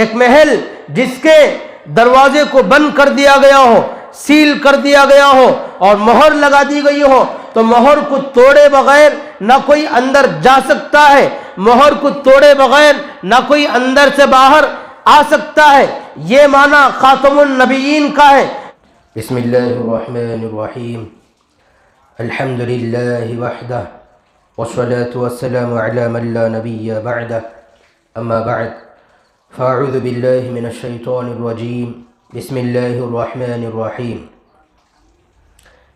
ایک محل جس کے دروازے کو بند کر دیا گیا ہو، سیل کر دیا گیا ہو اور مہر لگا دی گئی ہو، تو مہر کو توڑے بغیر نہ کوئی اندر جا سکتا ہے، مہر کو توڑے بغیر نہ کوئی اندر سے باہر آ سکتا ہے۔ یہ معنی خاتم النبیین کا ہے۔ بسم اللہ الرحمن الرحیم، الحمد للہ وحدہ والصلاة والسلام علی من لا نبی بعدہ، اما بعد فاعوذ باللہ من الشیطان الرجیم، بسم اللہ الرحمن الرحیم۔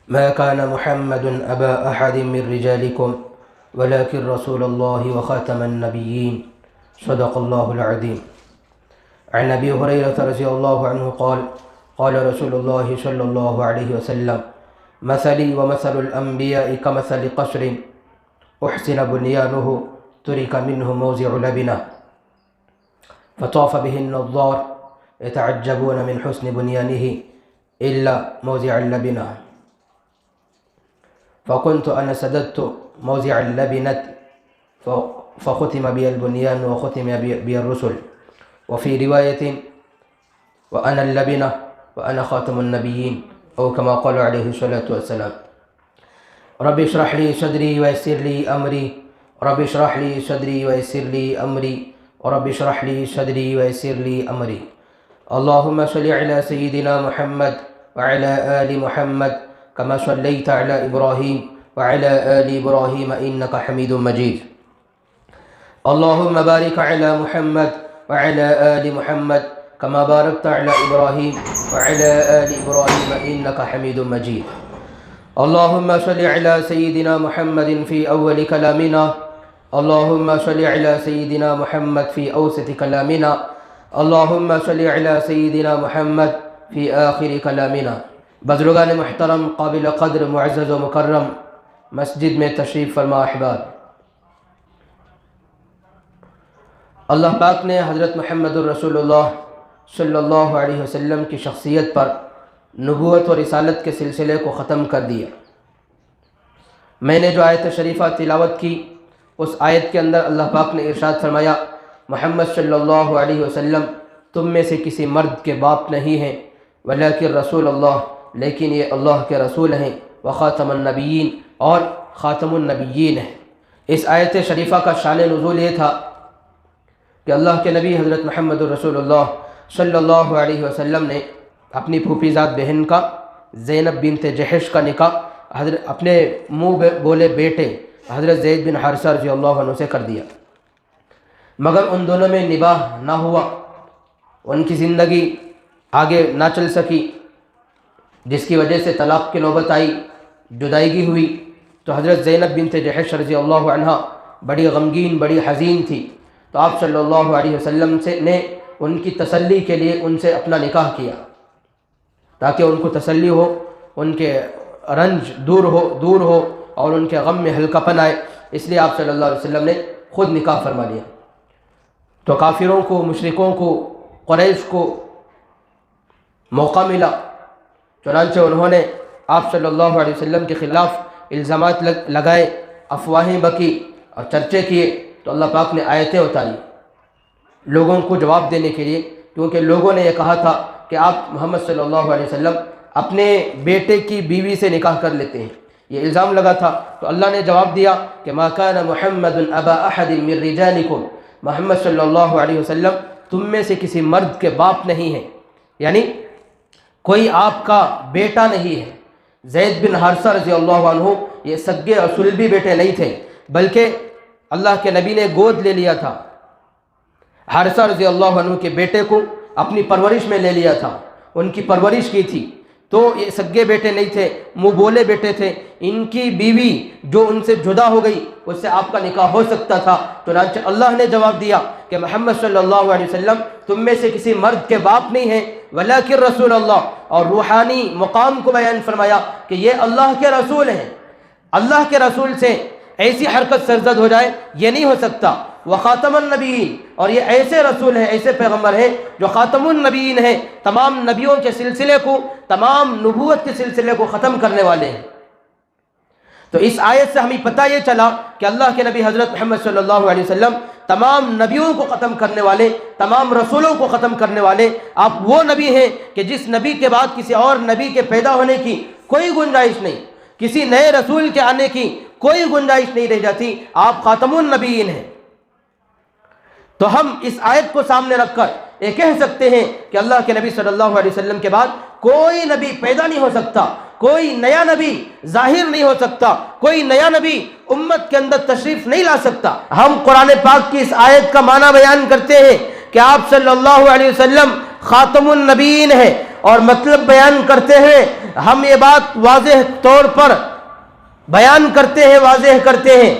ما كان محمد أبا أحد من رجالكم ولكن رسول الله وخاتم النبيين، صدق الله العظيم۔ عن أبي هريرة رضي الله عنه قال قال رسول الله صلى الله عليه وسلم: مثلي ومثل الأنبياء كمثل قصر أحسن بنيانه ترك منه موضع لبنة فطاف به النظار يتعجبون من حسن بنيانه إلا موضع اللبنة فكنت أنا سددت موضع اللبنة فختم بي البنيان وختم بي الرسل، وفي رواية وأنا اللبنة وأنا خاتم النبيين، أو كما قال عليه الصلاة والسلام۔ رب اشرح لي صدري ويسر لي أمري، رب اشرح لي صدري ويسر لي أمري، رب اشرح لي صدري ويسر لي أمري۔ اللهم صل على سيدنا محمد وعلى آل محمد كما صليت على إبراهيم وعلى آل إبراهيم إنك حميد مجيد۔ اللهم بارك على محمد وعلى آل محمد كما باركت على إبراهيم وعلى آل إبراهيم إنك حميد مجيد۔ اللهم صل على سيدنا محمد في أول كلامنا، اللهم صل على سيدنا محمد في أوسط كلامنا، اللهم صل على سيدنا محمد في آخر كلامنا۔ بزرگان محترم، قابل قدر، معزز و مکرم، مسجد میں تشریف فرما احباب، اللہ پاک نے حضرت محمد الرسول اللہ صلی اللہ علیہ وسلم کی شخصیت پر نبوت و رسالت کے سلسلے کو ختم کر دیا۔ میں نے جو آیت شریفہ تلاوت کی، اس آیت کے اندر اللہ پاک نے ارشاد فرمایا: محمد صلی اللہ علیہ وسلم تم میں سے کسی مرد کے باپ نہیں ہیں، ولیکن رسول اللہ، لیکن یہ اللہ کے رسول ہیں، وخاتم النبیین، اور خاتم النبیین ہیں۔ اس آیت شریفہ کا شان نزول یہ تھا کہ اللہ کے نبی حضرت محمد الرسول اللہ صلی اللہ علیہ وسلم نے اپنی پھوپھی زاد بہن کا، زینب بنت جحش کا نکاح اپنے منہ بولے بیٹے حضرت زید بن حارثہ رضی اللہ عنہ سے کر دیا، مگر ان دونوں میں نباہ نہ ہوا، ان کی زندگی آگے نہ چل سکی، جس کی وجہ سے طلاق کی نوبت آئی، جدائیگی ہوئی۔ تو حضرت زینب بنت جحش رضی اللہ عنہ بڑی غمگین، بڑی حزین تھی، تو آپ صلی اللہ علیہ وسلم نے ان کی تسلی کے لیے ان سے اپنا نکاح کیا، تاکہ ان کو تسلی ہو، ان کے رنج دور ہو اور ان کے غم میں ہلکا پن آئے، اس لیے آپ صلی اللہ علیہ وسلم نے خود نکاح فرما لیا۔ تو کافروں کو، مشرکوں کو، قریش کو موقع ملا، چنانچہ انہوں نے آپ صلی اللہ علیہ وسلم کے خلاف الزامات لگائے، افواہیں بکی اور چرچے کیے، تو اللہ پاک نے آیتیں اتاری لوگوں کو جواب دینے کے لیے، کیونکہ لوگوں نے یہ کہا تھا کہ آپ محمد صلی اللہ علیہ وسلم اپنے بیٹے کی بیوی سے نکاح کر لیتے ہیں، یہ الزام لگا تھا۔ تو اللہ نے جواب دیا کہ ما کان محمد ابا احد من رجالکم، محمد صلی اللہ علیہ وسلم تم میں سے کسی مرد کے باپ نہیں ہیں، یعنی کوئی آپ کا بیٹا نہیں ہے۔ زید بن حارثہ رضی اللہ عنہ یہ سگے اور صلبی بیٹے نہیں تھے، بلکہ اللہ کے نبی نے گود لے لیا تھا، حارثہ رضی اللہ عنہ کے بیٹے کو اپنی پرورش میں لے لیا تھا، ان کی پرورش کی تھی، تو یہ سگے بیٹے نہیں تھے، منہ بولے بیٹے تھے۔ ان کی بیوی جو ان سے جدا ہو گئی، اس سے آپ کا نکاح ہو سکتا تھا، چنانچہ اللہ نے جواب دیا کہ محمد صلی اللہ علیہ وسلم تم میں سے کسی مرد کے باپ نہیں ہیں، ولیکن رسول اللہ، اور روحانی مقام کو بیان فرمایا کہ یہ اللہ کے رسول ہیں۔ اللہ کے رسول سے ایسی حرکت سرزد ہو جائے، یہ نہیں ہو سکتا۔ وخاتم النبیین، اور یہ ایسے رسول ہیں، ایسے پیغمبر ہیں جو خاتم النبیین ہیں، تمام نبیوں کے سلسلے کو، تمام نبوت کے سلسلے کو ختم کرنے والے ہیں۔ تو اس آیت سے ہمیں پتہ یہ چلا کہ اللہ کے نبی حضرت محمد صلی اللہ علیہ وسلم تمام نبیوں کو ختم کرنے والے، تمام رسولوں کو ختم کرنے والے، آپ وہ نبی ہیں کہ جس نبی کے بعد کسی اور نبی کے پیدا ہونے کی کوئی گنجائش نہیں، کسی نئے رسول کے آنے کی کوئی گنجائش نہیں رہ جاتی، آپ خاتم النبیین ہیں۔ تو ہم اس آیت کو سامنے رکھ کر یہ کہہ سکتے ہیں کہ اللہ کے نبی صلی اللہ علیہ وسلم کے بعد کوئی نبی پیدا نہیں ہو سکتا، کوئی نیا نبی ظاہر نہیں ہو سکتا، کوئی نیا نبی امت کے اندر تشریف نہیں لا سکتا۔ ہم قرآن پاک کی اس آیت کا معنی بیان کرتے ہیں کہ آپ صلی اللہ علیہ وسلم خاتم النبیین ہیں، اور مطلب بیان کرتے ہیں، ہم یہ بات واضح طور پر بیان کرتے ہیں، واضح کرتے ہیں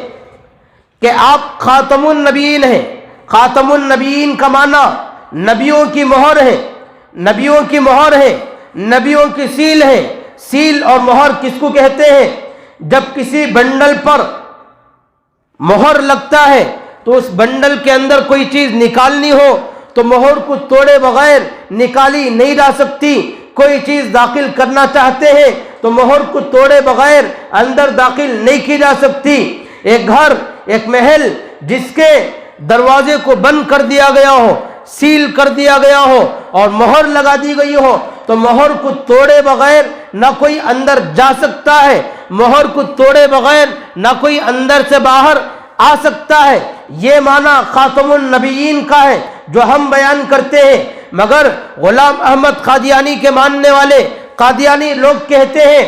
کہ آپ خاتم النبیین ہیں۔ خاتم النبیین کا معنی نبیوں کی مہر ہے، نبیوں کی مہر ہے، نبیوں کی سیل ہے۔ سیل اور مہر کس کو کہتے ہیں؟ جب کسی بنڈل پر مہر لگتا ہے تو اس بنڈل کے اندر کوئی چیز نکالنی ہو تو مہر کو توڑے بغیر نکالی نہیں جا سکتی، کوئی چیز داخل کرنا چاہتے ہیں تو مہر کو توڑے بغیر اندر داخل نہیں کی جا سکتی۔ ایک گھر، ایک محل جس کے دروازے کو بند کر دیا گیا ہو، سیل کر دیا گیا ہو اور مہر لگا دی گئی ہو تو مہر کو توڑے بغیر نہ کوئی اندر جا سکتا ہے، مہر کو توڑے بغیر نہ کوئی اندر سے باہر آ سکتا ہے۔ یہ معنی خاتم النبیین کا ہے جو ہم بیان کرتے ہیں، مگر غلام احمد قادیانی کے ماننے والے قادیانی لوگ کہتے ہیں،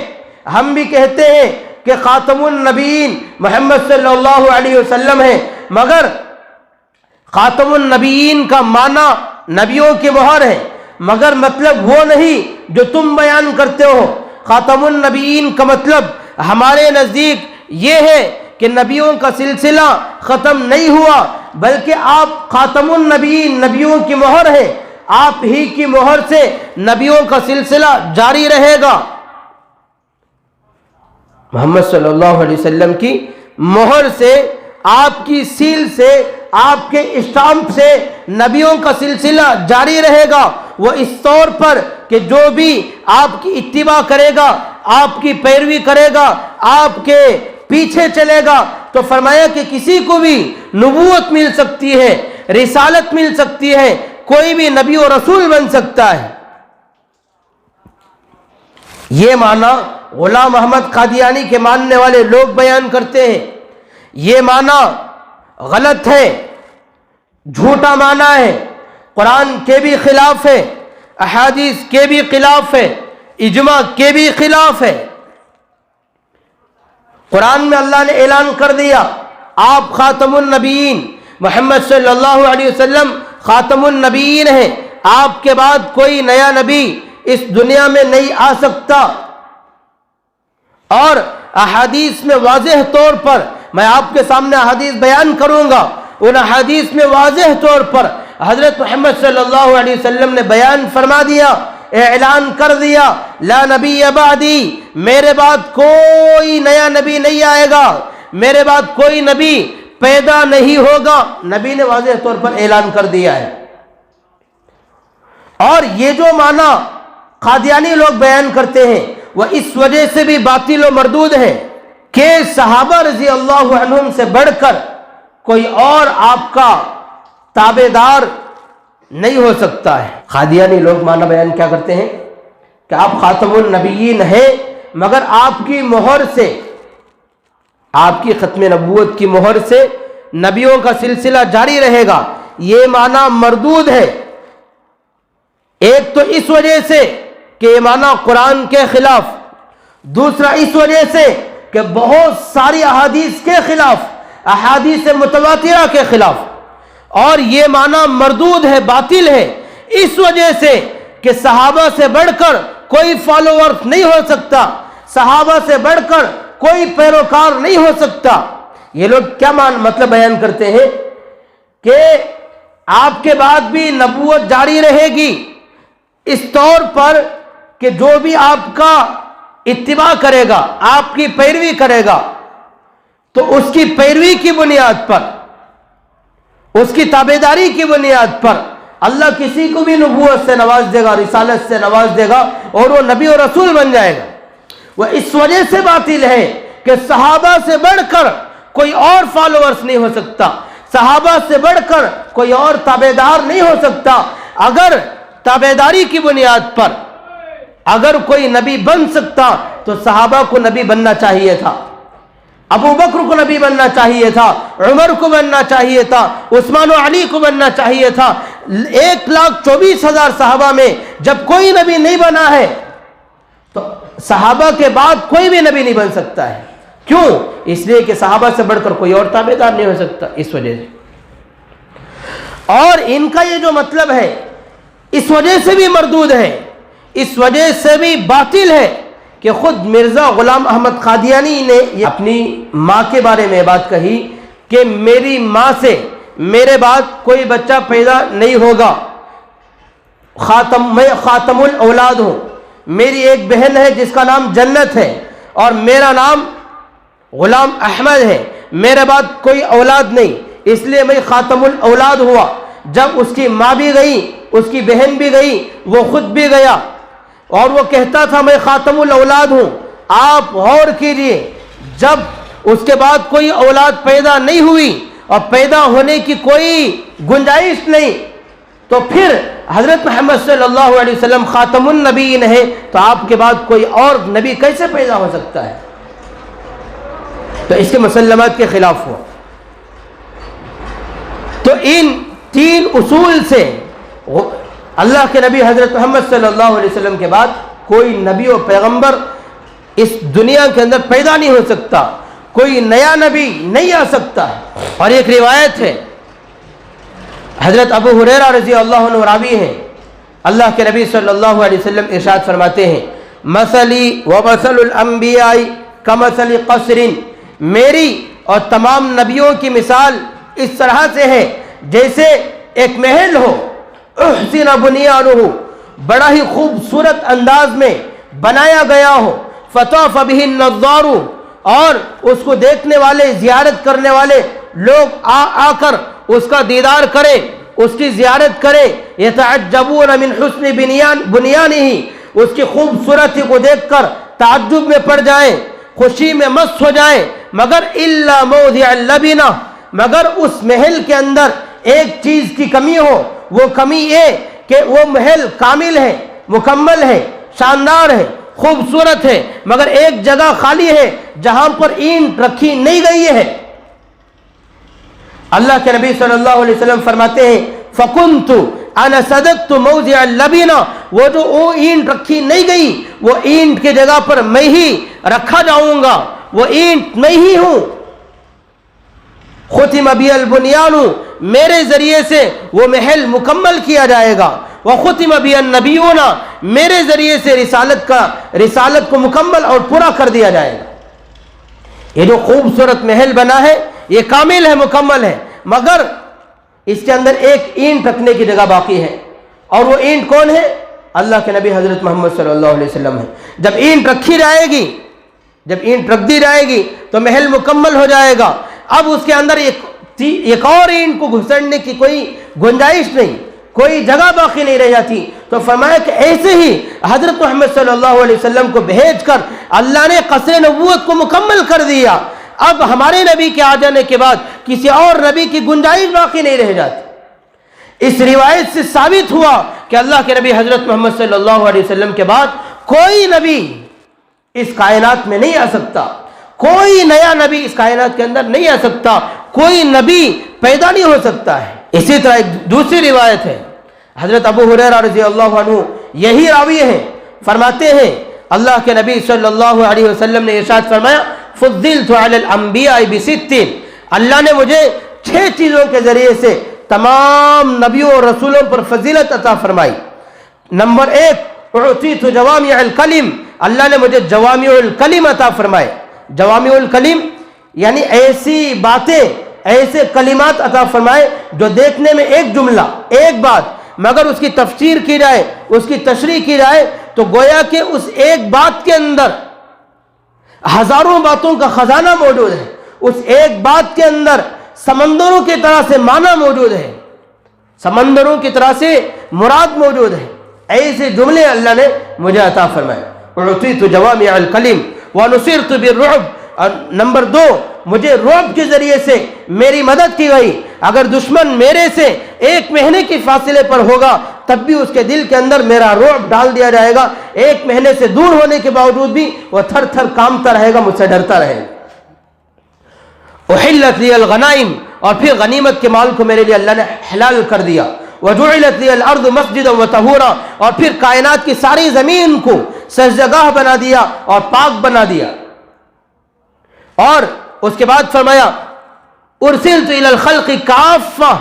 ہم بھی کہتے ہیں کہ خاتم النبیین محمد صلی اللہ علیہ وسلم ہے، مگر خاتم النبیین کا معنی نبیوں کی مہر ہے، مگر مطلب وہ نہیں جو تم بیان کرتے ہو۔ خاتم النبیین کا مطلب ہمارے نزدیک یہ ہے کہ نبیوں کا سلسلہ ختم نہیں ہوا، بلکہ آپ خاتم النبیین، نبیوں کی مہر ہے، آپ ہی کی مہر سے نبیوں کا سلسلہ جاری رہے گا۔ محمد صلی اللہ علیہ وسلم کی مہر سے، آپ کی سیل سے، آپ کے اسٹامپ سے نبیوں کا سلسلہ جاری رہے گا۔ وہ اس طور پر کہ جو بھی آپ کی اتباع کرے گا، آپ کی پیروی کرے گا، آپ کے پیچھے چلے گا، تو فرمایا کہ کسی کو بھی نبوت مل سکتی ہے، رسالت مل سکتی ہے، کوئی بھی نبی و رسول بن سکتا ہے۔ یہ معنی غلام احمد قادیانی کے ماننے والے لوگ بیان کرتے ہیں، یہ معنی غلط ہے، جھوٹا معنی ہے، قرآن کے بھی خلاف ہے، احادیث کے بھی خلاف ہے، اجماع کے بھی خلاف ہے۔ قرآن میں اللہ نے اعلان کر دیا آپ خاتم النبیین، محمد صلی اللہ علیہ وسلم خاتم النبیین ہیں، آپ کے بعد کوئی نیا نبی اس دنیا میں نہیں آ سکتا۔ اور احادیث میں واضح طور پر، میں آپ کے سامنے احادیث بیان کروں گا، ان احادیث میں واضح طور پر حضرت محمد صلی اللہ علیہ وسلم نے بیان فرما دیا، اعلان کر دیا، لا نبی بعدی، میرے بعد کوئی نیا نبی نہیں آئے گا، میرے بعد کوئی نبی پیدا نہیں ہوگا۔ نبی نے واضح طور پر اعلان کر دیا ہے۔ اور یہ جو معنی قادیانی لوگ بیان کرتے ہیں وہ اس وجہ سے بھی باطل و مردود ہے کہ صحابہ رضی اللہ عنہم سے بڑھ کر کوئی اور آپ کا تابع دار نہیں ہو سکتا ہے۔ قادیانی لوگ معنی بیان کیا کرتے ہیں کہ آپ خاتم النبیین ہیں، مگر آپ کی مہر سے، آپ کی ختم نبوت کی مہر سے نبیوں کا سلسلہ جاری رہے گا۔ یہ معنی مردود ہے، ایک تو اس وجہ سے کہ یہ معنی قرآن کے خلاف، دوسرا اس وجہ سے کہ بہت ساری احادیث کے خلاف، احادیث متواترہ کے خلاف، اور یہ معنی مردود ہے، باطل ہے، اس وجہ سے کہ صحابہ سے بڑھ کر کوئی فالوور نہیں ہو سکتا، صحابہ سے بڑھ کر کوئی پیروکار نہیں ہو سکتا۔ یہ لوگ کیا مطلب بیان کرتے ہیں کہ آپ کے بعد بھی نبوت جاری رہے گی، اس طور پر کہ جو بھی آپ کا اتباع کرے گا، آپ کی پیروی کرے گا، تو اس کی پیروی کی بنیاد پر، اس کی تابعداری کی بنیاد پر اللہ کسی کو بھی نبوت سے نواز دے گا، رسالت سے نواز دے گا، اور وہ نبی و رسول بن جائے گا۔ وہ اس وجہ سے باطل ہے کہ صحابہ سے بڑھ کر کوئی اور فالوورز نہیں ہو سکتا، صحابہ سے بڑھ کر کوئی اور تابعدار نہیں ہو سکتا۔ اگر تابعداری کی بنیاد پر اگر کوئی نبی بن سکتا تو صحابہ کو نبی بننا چاہیے تھا، ابو بکر کو نبی بننا چاہیے تھا، عمر کو بننا چاہیے تھا، عثمان و علی کو بننا چاہیے تھا۔ 1,24,000 صحابہ میں جب کوئی نبی نہیں بنا ہے تو صحابہ کے بعد کوئی بھی نبی نہیں بن سکتا ہے۔ کیوں؟ اس لیے کہ صحابہ سے بڑھ کر کوئی اور تابعدار نہیں ہو سکتا، اس وجہ سے۔ اور ان کا یہ جو مطلب ہے اس وجہ سے بھی مردود ہے، اس وجہ سے بھی باطل ہے کہ خود مرزا غلام احمد قادیانی نے اپنی ماں کے بارے میں بات کہی کہ میری ماں سے میرے بعد کوئی بچہ پیدا نہیں ہوگا، میں خاتم الاولاد ہوں، میری ایک بہن ہے جس کا نام جنت ہے اور میرا نام غلام احمد ہے، میرے بعد کوئی اولاد نہیں، اس لیے میں خاتم الاولاد ہوا۔ جب اس کی ماں بھی گئی، اس کی بہن بھی گئی، وہ خود بھی گیا اور وہ کہتا تھا میں خاتم الاولاد ہوں۔ آپ غور کیجئے، جب اس کے بعد کوئی اولاد پیدا نہیں ہوئی اور پیدا ہونے کی کوئی گنجائش نہیں تو پھر حضرت محمد صلی اللہ علیہ وسلم خاتم النبیین ہے تو آپ کے بعد کوئی اور نبی کیسے پیدا ہو سکتا ہے؟ تو اس کے مسلمات کے خلاف ہوا۔ تو ان 3 اصول سے اللہ کے نبی حضرت محمد صلی اللہ علیہ وسلم کے بعد کوئی نبی و پیغمبر اس دنیا کے اندر پیدا نہیں ہو سکتا، کوئی نیا نبی نہیں آ سکتا۔ اور ایک روایت ہے، حضرت ابو ہریرہ رضی اللہ عنہ راوی ہیں، اللہ کے نبی صلی اللہ علیہ وسلم ارشاد فرماتے ہیں مثلی و مثل الانبیاء کمثل قصر، میری اور تمام نبیوں کی مثال اس طرح سے ہے جیسے ایک محل ہو، احسن بنیانہ، بڑا ہی خوبصورت انداز میں بنایا گیا ہو، فطاف بہ النظار، اور اس کو دیکھنے والے، زیارت کرنے والے لوگ آ کر اس کا دیدار کریں، اس کی زیارت کریں، یتعجبون من حسن بنیانہ، اس کی خوبصورتی کو دیکھ کر تعجب میں پڑ جائیں، خوشی میں مست ہو جائیں، مگر الا موضع اللبنہ، مگر اس محل کے اندر ایک چیز کی کمی ہو، وہ کمی یہ کہ وہ محل کامل ہے، مکمل ہے، شاندار ہے، خوبصورت ہے، مگر ایک جگہ خالی ہے جہاں پر اینٹ رکھی نہیں گئی ہے۔ اللہ کے نبی صلی اللہ علیہ وسلم فرماتے ہیں فَكُنْتُ أَنَا صَدَقْتُ مَوْضِعَ اللَّبِنَ، وہ جو اینٹ رکھی نہیں گئی وہ اینٹ کی جگہ پر میں ہی رکھا جاؤں گا، وہ اینٹ میں ہی ہوں۔ ختم بی البنیان، میرے ذریعے سے وہ محل مکمل کیا جائے گا، وختم بی النبیون، میرے ذریعے سے رسالت کو مکمل اور پورا کر دیا جائے گا۔ یہ جو خوبصورت محل بنا ہے یہ کامل ہے، مکمل ہے، مگر اس کے اندر ایک اینٹ رکھنے کی جگہ باقی ہے، اور وہ اینٹ کون ہے؟ اللہ کے نبی حضرت محمد صلی اللہ علیہ وسلم ہے۔ جب اینٹ رکھی جائے گی، جب اینٹ رکھ دی جائے گی تو محل مکمل ہو جائے گا، اب اس کے اندر ایک اور اینٹ کو گھسڑنے کی کوئی گنجائش نہیں، کوئی جگہ باقی نہیں رہ جاتی۔ تو فرمایا کہ ایسے ہی حضرت محمد صلی اللہ علیہ وسلم کو بھیج کر اللہ نے قصر نبوت کو مکمل کر دیا، اب ہمارے نبی کے آ جانے کے بعد کسی اور نبی کی گنجائش باقی نہیں رہ جاتی۔ اس روایت سے ثابت ہوا کہ اللہ کے نبی حضرت محمد صلی اللہ علیہ وسلم کے بعد کوئی نبی اس کائنات میں نہیں آ سکتا، کوئی نیا نبی اس کائنات کے اندر نہیں آ سکتا، کوئی نبی پیدا نہیں ہو سکتا ہے۔ اسی طرح ایک دوسری روایت ہے، حضرت ابو ہریرہ رضی اللہ عنہ یہی راوی ہیں، فرماتے ہیں اللہ کے نبی صلی اللہ علیہ وسلم نے ارشاد فرمایا فضلت علی الانبیاء بست، اللہ نے مجھے 6 چیزوں کے ذریعے سے تمام نبیوں اور رسولوں پر فضیلت عطا فرمائی۔ نمبر 1 اعطیت جوامع الکلم، اللہ نے مجھے جوامع الکلم عطا فرمائے۔ جوامع الکلم یعنی ایسی باتیں، ایسے کلمات عطا فرمائے جو دیکھنے میں ایک جملہ، ایک بات، مگر اس کی تفسیر کی جائے، اس کی تشریح کی جائے تو گویا کہ اس ایک بات کے اندر ہزاروں باتوں کا خزانہ موجود ہے، اس ایک بات کے اندر سمندروں کی طرح سے معنی موجود ہے، سمندروں کی طرح سے مراد موجود ہے۔ ایسے جملے اللہ نے مجھے عطا فرمائے۔ اعطیت جوامع الکلم ونصرت بالرعب، اور نمبر 2 مجھے رعب کے ذریعے سے میری مدد کی گئی. اگر دشمن میرے سے 1 مہینے کے فاصلے پر ہوگا تب بھی اس کے دل کے اندر میرا رعب ڈال دیا جائے گا. 1 مہینے سے دور ہونے کے باوجود بھی وہ تھر تھر کانپتا رہے گا, مجھ سے ڈرتا رہے گا. احلت لی الغنائم, اور پھر غنیمت کے مال کو میرے لیے اللہ نے حلال کر دیا. وجعلت لی الارض مسجدا وطہورا, اور پھر کائنات کی ساری زمین کو سجدگاہ بنا دیا اور پاک بنا دیا. اور اس کے بعد فرمایا ارسلت الی الخلق کافہ,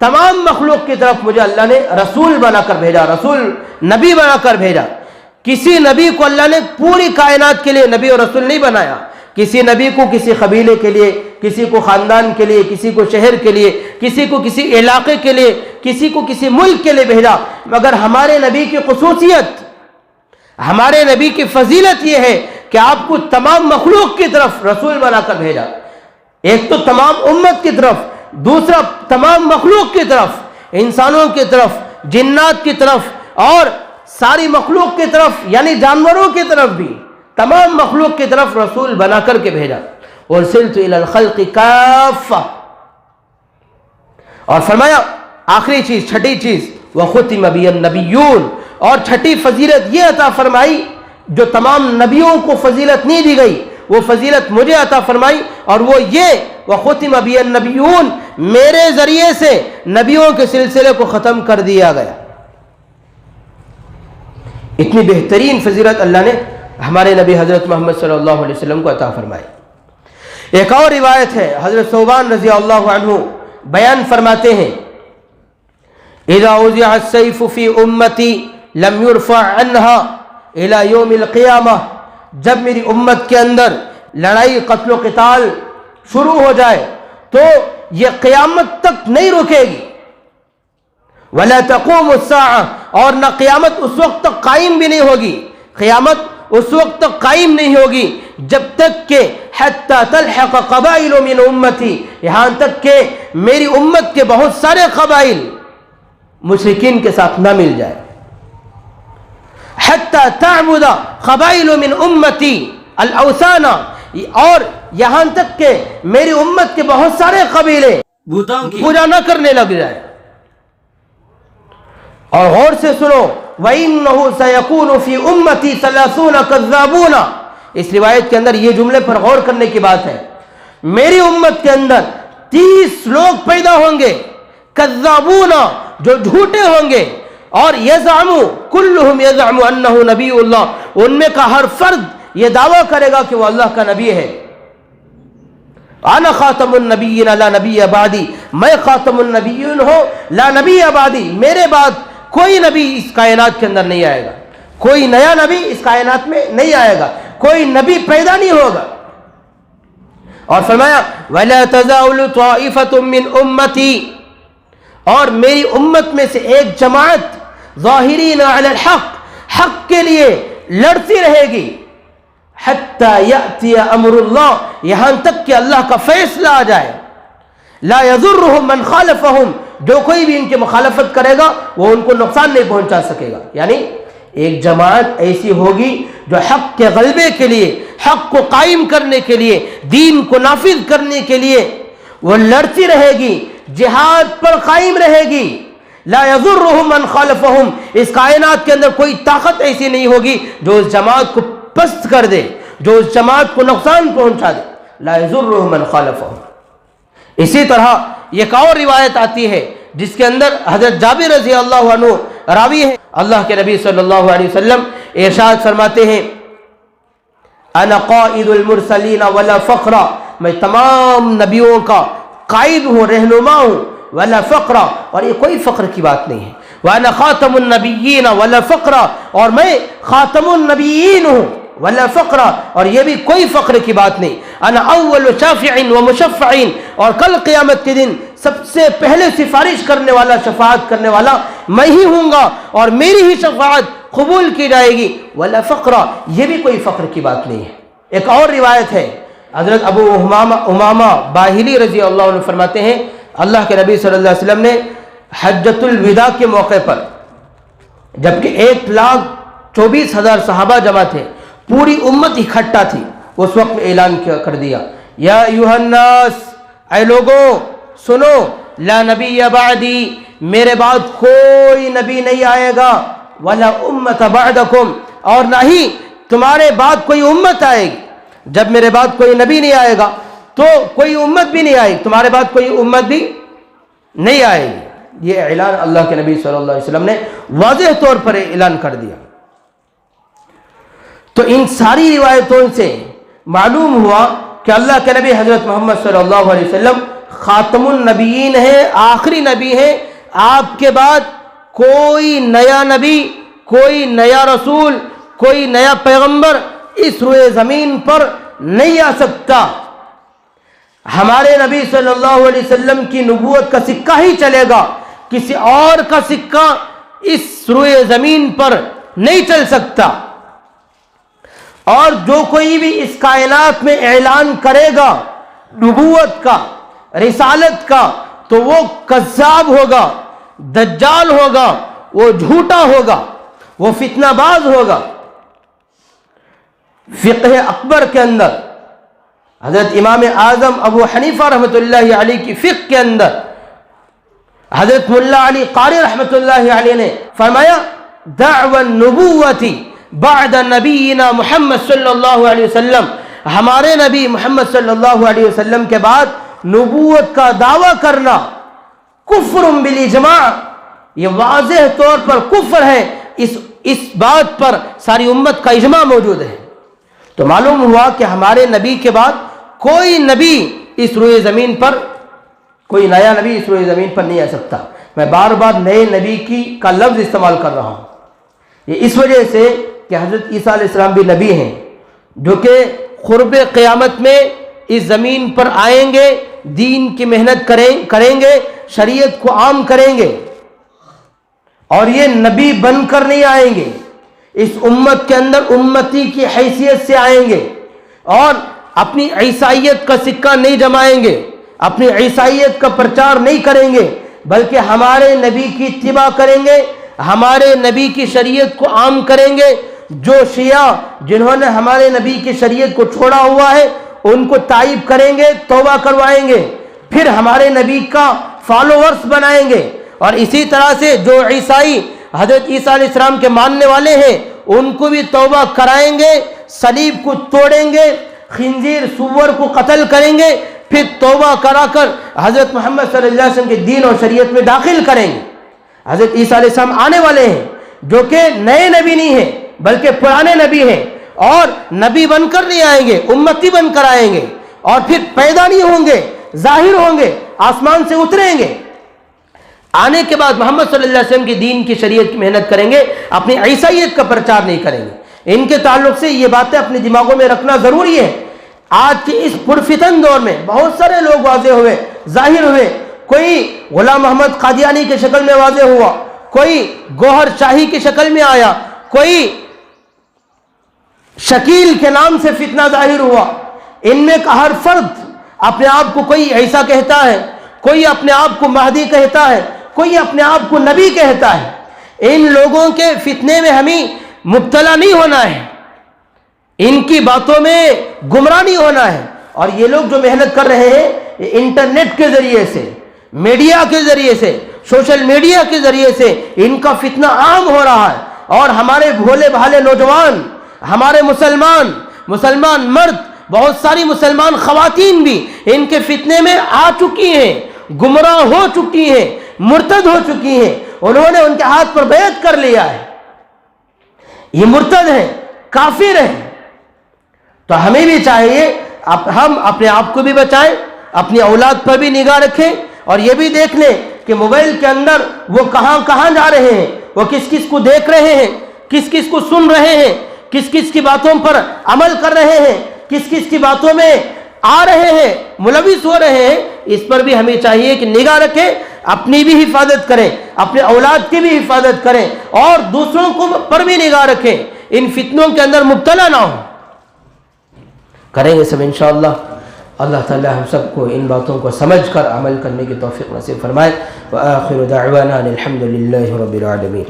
تمام مخلوق کی طرف مجھے اللہ نے رسول بنا کر بھیجا, رسول نبی بنا کر بھیجا. کسی نبی کو اللہ نے پوری کائنات کے لیے نبی اور رسول نہیں بنایا. کسی نبی کو کسی قبیلے کے لیے, کسی کو خاندان کے لیے, کسی کو شہر کے لیے, کسی کو کسی علاقے کے لیے, کسی کو کسی ملک کے لیے بھیجا. مگر ہمارے نبی کی خصوصیت, ہمارے نبی کی فضیلت یہ ہے کہ آپ کو تمام مخلوق کی طرف رسول بنا کر بھیجا. ایک تو تمام امت کی طرف, دوسرا تمام مخلوق کی طرف, انسانوں کی طرف, جنات کی طرف اور ساری مخلوق کی طرف, یعنی جانوروں کی طرف بھی, تمام مخلوق کی طرف رسول بنا کر کے بھیجا. ارسلت الی الخلق کافہ, اور فرمایا آخری چیز, چھٹی چیز, وختم بی النبیون, اور چھٹی فضیلت یہ عطا فرمائی جو تمام نبیوں کو فضیلت نہیں دی گئی, وہ فضیلت مجھے عطا فرمائی, اور وہ یہ وختم بی النبیون, میرے ذریعے سے نبیوں کے سلسلے کو ختم کر دیا گیا. اتنی بہترین فضیلت اللہ نے ہمارے نبی حضرت محمد صلی اللہ علیہ وسلم کو عطا فرمائی. ایک اور روایت ہے, حضرت ثوبان رضی اللہ عنہ بیان فرماتے ہیں اذا وضع السیف فی امتی لم یرفع عنها الى یوم القیامہ, جب میری امت کے اندر لڑائی قتل و قتال شروع ہو جائے تو یہ قیامت تک نہیں رکے گی. ولا تقوم الساعہ, اور نہ قیامت اس وقت تک قائم بھی نہیں ہوگی, قیامت اس وقت تک قائم نہیں ہوگی جب تک کہ حتی تلحق قبائل من امتی, یہاں تک کہ میری امت کے بہت سارے قبائل مشرکین کے ساتھ نہ مل جائے. حتی تعبد قبائل من امتی الاوثان, اور یہاں تک کہ میری امت کے بہت سارے قبیلے پوجا نہ کرنے لگ جائے. اور غور سے سنو, وَإِنَّهُ سَيَكُونُ فِي أُمَّتِي 30 كَذَّابُونَ, اس روایت کے اندر یہ جملے پر غور کرنے کی بات ہے. میری امت کے اندر 30 لوگ پیدا ہوں گے, کذابون, جو جھوٹے ہوں گے, اور یزعمو کلہم یزعمو انہ نبی اللہ, ان میں کا ہر فرد یہ دعویٰ کرے گا کہ وہ اللہ کا نبی ہے. انا خاتم النبیین لا نبی بعدی, میں خاتم النبیین ہوں لا نبی بعدی, میرے بعد کوئی نبی اس کائنات کے اندر نہیں آئے گا, کوئی نیا نبی اس کائنات میں نہیں آئے گا, کوئی نبی پیدا نہیں ہوگا. اور فرمایا وَلَا تَزَالُ طَائِفَةٌ مِّنْ أُمَّتِي, اور میری امت میں سے ایک جماعت ظاہرین علی الحق, حق کے لیے لڑتی رہے گی, حتی یأتی امر اللہ, یہاں تک کہ اللہ کا فیصلہ آ جائے. لا یضرہم من خالفہم, جو کوئی بھی ان کی مخالفت کرے گا وہ ان کو نقصان نہیں پہنچا سکے گا. یعنی ایک جماعت ایسی ہوگی جو حق کے غلبے کے لیے, حق کو قائم کرنے کے لیے, دین کو نافذ کرنے کے لیے وہ لڑتی رہے گی, جہاد پر قائم رہے گی. لا یضرہم من خالفہم, اس کائنات کے اندر کوئی طاقت ایسی نہیں ہوگی جو اس جماعت کو پست کر دے, جو اس جماعت کو نقصان پہنچا دے. لا یضرہم من خالفہم. اسی طرح ایک اور روایت آتی ہے جس کے اندر حضرت جابر رضی اللہ عنہ راوی ہیں, اللہ کے نبی صلی اللہ علیہ وسلم ارشاد فرماتے ہیں انا قائد المرسلین ولا فخر, میں تمام نبیوں کا قائد ہوں, رہنما ہوں, ولا فخر, اور یہ کوئی فخر کی بات نہیں ہے. وانا خاتم النبیین ولا فخر, اور میں خاتم النبیین ہوں, ولا فخر, اور یہ بھی کوئی فخر کی بات نہیں. انا اول شافع و مشفع, اور کل قیامت کے دن سب سے پہلے سفارش کرنے والا, شفاعت کرنے والا میں ہی ہوں گا, اور میری ہی شفاعت قبول کی جائے گی. ولا فخر, یہ بھی کوئی فخر کی بات نہیں ہے. ایک اور روایت ہے, حضرت ابو امامہ باہلی رضی اللہ عنہ فرماتے ہیں اللہ کے نبی صلی اللہ علیہ وسلم نے حجۃ الوداع کے موقع پر, جبکہ 1,24,000 صحابہ جمع تھے, پوری امت اکٹھا تھی, اس وقت اعلان کر دیا، یا ایھا الناس، اے لوگو سنو، لا نبی بعدی، میرے بعد کوئی نبی نہیں آئے گا، ولا امت بعدکم، اور نہ ہی تمہارے بعد کوئی امت آئے گی۔ جب میرے بعد کوئی نبی نہیں آئے گا تو کوئی امت بھی نہیں آئے گی، تمہارے بعد کوئی امت بھی نہیں آئے گی۔ یہ اعلان اللہ کے نبی صلی اللہ علیہ وسلم نے واضح طور پر اعلان کر دیا۔ تو ان ساری روایتوں سے معلوم ہوا کہ اللہ کے نبی حضرت محمد صلی اللہ علیہ وسلم خاتم النبیین ہیں، آخری نبی ہیں۔ آپ کے بعد کوئی نیا نبی، کوئی نیا رسول، کوئی نیا پیغمبر اس روئے زمین پر نہیں آ سکتا۔ ہمارے نبی صلی اللہ علیہ وسلم کی نبوت کا سکہ ہی چلے گا، کسی اور کا سکہ اس روئے زمین پر نہیں چل سکتا۔ اور جو کوئی بھی اس کائنات میں اعلان کرے گا نبوت کا، رسالت کا، تو وہ کذاب ہوگا، دجال ہوگا، وہ جھوٹا ہوگا، وہ فتنہ باز ہوگا۔ فقہ اکبر کے اندر حضرت امام اعظم ابو حنیفہ رحمۃ اللہ علیہ کی فقہ کے اندر حضرت ملا علی قاری رحمۃ اللہ علیہ نے فرمایا، دعوی النبوۃ بعد نبینا محمد صلی اللہ علیہ وسلم، ہمارے نبی محمد صلی اللہ علیہ وسلم کے بعد نبوت کا دعویٰ کرنا کفر بالاجماع، یہ واضح طور پر کفر ہے۔ اس بات پر ساری امت کا اجماع موجود ہے۔ تو معلوم ہوا کہ ہمارے نبی کے بعد کوئی نبی اس روئے زمین پر، کوئی نیا نبی اس روئے زمین پر نہیں آ سکتا۔ میں بار بار نئے نبی کا لفظ استعمال کر رہا ہوں، یہ اس وجہ سے کہ حضرت عیسیٰ علیہ السلام بھی نبی ہیں، جو کہ قرب قیامت میں اس زمین پر آئیں گے، دین کی محنت کریں گے، شریعت کو عام کریں گے، اور یہ نبی بن کر نہیں آئیں گے، اس امت کے اندر امتی کی حیثیت سے آئیں گے، اور اپنی عیسائیت کا سکہ نہیں جمائیں گے، اپنی عیسائیت کا پرچار نہیں کریں گے، بلکہ ہمارے نبی کی اتباع کریں گے، ہمارے نبی کی شریعت کو عام کریں گے۔ جو شیعہ جنہوں نے ہمارے نبی کی شریعت کو چھوڑا ہوا ہے ان کو تائب کریں گے، توبہ کروائیں گے، پھر ہمارے نبی کا فالوورز بنائیں گے۔ اور اسی طرح سے جو عیسائی حضرت عیسیٰ علیہ السلام کے ماننے والے ہیں ان کو بھی توبہ کرائیں گے، صلیب کو توڑیں گے، خنزیر سور کو قتل کریں گے، پھر توبہ کرا کر حضرت محمد صلی اللہ علیہ وسلم کے دین اور شریعت میں داخل کریں گے۔ حضرت عیسیٰ علیہ السلام آنے والے ہیں جو کہ نئے نبی نہیں ہیں بلکہ پرانے نبی ہیں، اور نبی بن کر نہیں آئیں گے، امتی بن کر آئیں گے، اور پھر پیدا نہیں ہوں گے، ظاہر ہوں گے، آسمان سے اتریں گے۔ آنے کے بعد محمد صلی اللہ علیہ وسلم کی دین کی شریعت کی محنت کریں گے، اپنی عیسائیت کا پرچار نہیں کریں گے۔ ان کے تعلق سے یہ باتیں اپنے دماغوں میں رکھنا ضروری ہے۔ آج کے اس پرفتن دور میں بہت سارے لوگ واضح ہوئے، ظاہر ہوئے، کوئی غلام محمد قادیانی کی شکل میں واضح ہوا، کوئی گوہر شاہی کی شکل میں آیا، کوئی شکیل کے نام سے فتنہ ظاہر ہوا۔ ان میں کا ہر فرد اپنے آپ کو کوئی عیسیٰ کہتا ہے، کوئی اپنے آپ کو مہدی کہتا ہے، کوئی اپنے آپ کو نبی کہتا ہے۔ ان لوگوں کے فتنے میں ہمیں مبتلا نہیں ہونا ہے، ان کی باتوں میں گمراہ نہیں ہونا ہے۔ اور یہ لوگ جو محنت کر رہے ہیں یہ انٹرنیٹ کے ذریعے سے، میڈیا کے ذریعے سے، سوشل میڈیا کے ذریعے سے ان کا فتنہ عام ہو رہا ہے، اور ہمارے بھولے بھالے نوجوان، ہمارے مسلمان مرد، بہت ساری مسلمان خواتین بھی ان کے فتنے میں آ چکی ہیں، گمراہ ہو چکی ہیں، مرتد ہو چکی ہیں۔ انہوں نے ان کے ہاتھ پر بیعت کر لیا ہے، یہ مرتد ہیں، کافر ہیں۔ تو ہمیں بھی چاہیے ہم اپنے آپ کو بھی بچائیں، اپنی اولاد پر بھی نگاہ رکھیں، اور یہ بھی دیکھ لیں کہ موبائل کے اندر وہ کہاں کہاں جا رہے ہیں، وہ کس کس کو دیکھ رہے ہیں، کس کس کو سن رہے ہیں، کس کس کی باتوں پر عمل کر رہے ہیں، کس کس کی باتوں میں آ رہے ہیں، ملوث ہو رہے ہیں۔ اس پر بھی ہمیں چاہیے کہ نگاہ رکھیں، اپنی بھی حفاظت کریں، اپنے اولاد کی بھی حفاظت کریں، اور دوسروں کو پر بھی نگاہ رکھیں، ان فتنوں کے اندر مبتلا نہ ہوں۔ کریں گے سب انشاءاللہ۔ اللہ تعالی ہم سب کو ان باتوں کو سمجھ کر عمل کرنے کی توفیق نصیب فرمائے۔ وآخر دعوانا الحمد للہ رب العالمین۔